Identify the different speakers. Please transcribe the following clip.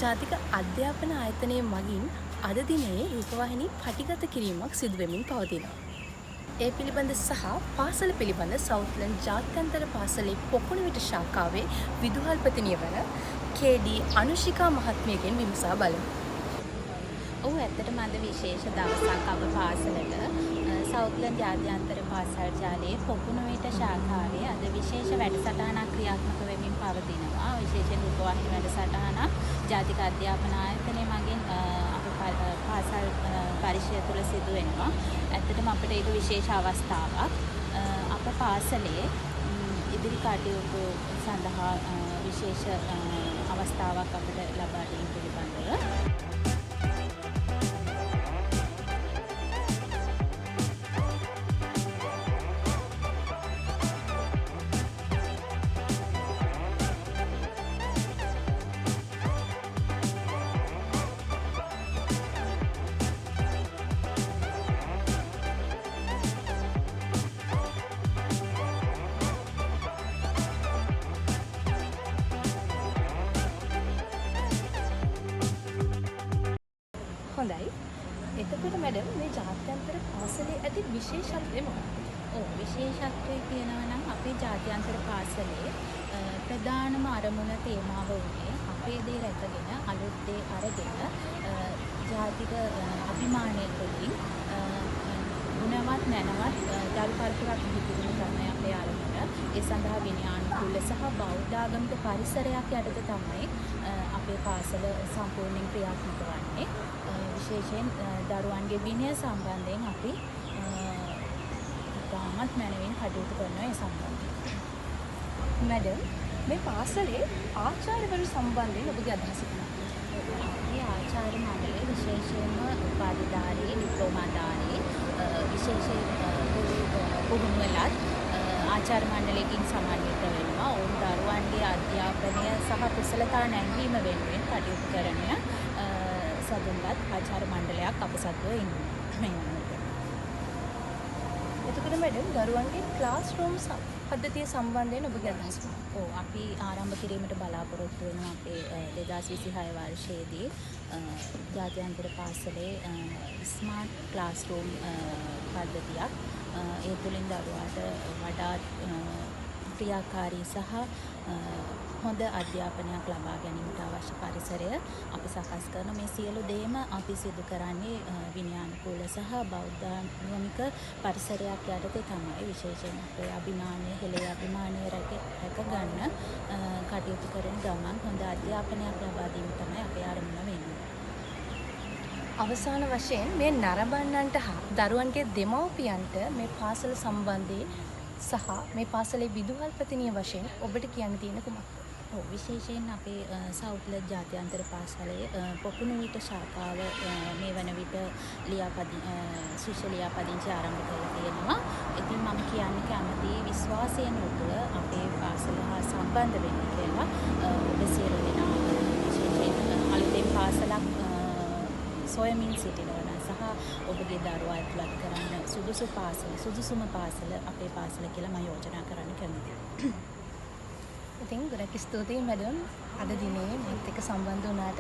Speaker 1: ජාතික අධ්‍යාපන ආයතනය මගින් අද දිනේ රූපවාහිනී පටිගත කිරීමක් සිදු වෙමින් පවතිනවා. ඒ පිළිබඳ සහ පාසල පිළිබඳ සවුත්ලන්ඩ් ජාත්‍යන්තර පාසලේ පොකුණුවිට ශාඛාවේ විදුහල්පතිනිය වන කේ.ඩී. අනුෂිකා මහත්මියගෙන් විමසා බලමු.
Speaker 2: ඔව් ඇත්තටම අද විශේෂ දවසක් අප පාසලට සවුත්ලන්ඩ් ජාත්‍යන්තර පාසල් ජාලයේ පොකුණුවිට ශාඛාවේ අද විශේෂ වැඩසටහනක් ක්‍රියාත්මක වෙමින් පවතිනවා. විශේෂයෙන් රූපවාහිනී වැඩසටහනක් ජාතික අධ්‍යාපන ආයතනය මගින් පාසල් පරිශ්‍රය තුළ සිදු වෙනවා. ඇත්තටම අපිට ඒක විශේෂ අවස්ථාවක්. අප පාසලේ ඉදිරි කටයුතු සඳහා විශේෂ අවස්ථාවක් අපිට ලබා දීම පිළිබඳව
Speaker 1: හොඳයි. එතකොට මැඩම් මේ ජාත්‍යන්තර පාසලේ ඇති විශේෂත්වය මොකක්ද?
Speaker 2: විශේෂත්වය කියනවා නම් අපේ ජාත්‍යන්තර පාසලේ ප්‍රධානම අරමුණ තේමාව වුණේ අපේ දේ රැකගෙන අලුත් දේ අරගෙන ජාතික අභිමානය තුළින් ගුණවත් නැනවත් දරු පරපුරක් ඉදිරිපත් තමයි අපේ අරමුණ. ඒ සඳහා විනයානුකූල සහ බෞද්ධාගමික පරිසරයක් යටතේ තමයි අපේ පාසල සම්පූර්ණයෙන් ක්‍රියාත්මක වන්නේ. විශේෂයෙන් දරුවන්ගේ විනය සම්බන්ධයෙන් අපි ඉතාමත් මැනවින් කටයුතු කරනවා ඒ සම්බන්ධයෙන්.
Speaker 1: මැඩම් මේ පාසලේ ආචාර්යවරු සම්බන්ධයෙන් ඔබගේ අදහස මොකක්ද?
Speaker 2: මේ ආචාර්ය මණ්ඩලය විශේෂයෙන්ම උපාධිධාරී ඩිප්ලෝමාධාරී විශේෂයෙන් පුහුණුවලත් ආචාර්ය මණ්ඩලයකින් සමන්විත වෙනවා. ඔවුන් දරුවන්ගේ අධ්‍යාපනය සහ කුසලතා නැංවීම වෙනුවෙන් කටයුතු කරන සතුන්වත් ආචාර්ය මණ්ඩලයක් අප සතුව ඉන්නවා.
Speaker 1: එතකොට මැඩම් දරුවන්ගේ ක්ලාස් රූම් පද්ධතිය සම්බන්ධයෙන් ඔබගේ අදහස මොකක්ද?
Speaker 2: අපි ආරම්භ කිරීමට බලාපොරොත්තු වෙනවා අපේ 2026 වර්ෂයේදී ජාත්‍යන්තර පාසලේ ස්මාර්ට් ක්ලාස් රූම් පද්ධතියක්. ඒ තුළින් දරුවාට වඩාත් ක්‍රියාකාරී සහ හොඳ අධ්‍යාපනයක් ලබා ගැනීමට අවශ්‍ය පරිසරය අපි සකස් කරන මේ සියලු දේම අපි සිදු කරන්නේ විනයානුකූල සහ බෞද්ධාගමික පරිසරයක් යටතේ තමයි. විශේෂයෙන් අපේ අභිමානය හෙළේ අභිමානය රැකගන්න කටයුතු කරන ගමන් හොඳ අධ්‍යාපනයක් ලබා දීම තමයි අපේ අරමුණ වෙන්නේ.
Speaker 1: අවසාන වශයෙන් මේ නරඹන්නන්ට හා දරුවන්ගේ දෙමව්පියන්ට මේ පාසල සම්බන්ධයෙන් සහ මේ පාසලේ විදුහල්පතිනිය වශයෙන් ඔබට කියන්න තියෙන කුමක්ද?
Speaker 2: විශේෂයෙන් අපේ සවුත්ලන්ඩ් ජාත්‍යන්තර පාසලේ පොකුණුවිට ශාඛාව මේ වන විට ශිෂ්‍ය ලියාපදිංචි ආරම්භ කරලා තියෙනවා. ඉතින් මම කියන්න කැමති විශ්වාසයෙන් යුතුව අපේ පාසල හා සම්බන්ධ වෙන්න කියලා ඔබ සියලු දෙනා විශේෂයෙන් අලුතෙන් පාසලක් සොයමින් සිටිනවා සහ ඔබගේ දරුවා ඇතුළත් කරන්න සුදුසුම පාසල අපේ පාසල කියලා මම යෝජනා කරන්න කැමතියි.
Speaker 1: ඉතින් ගොඩක් ස්තුතියි මැඩම් අද දිනේ මේත් එක්ක සම්බන්ධ වුණාට.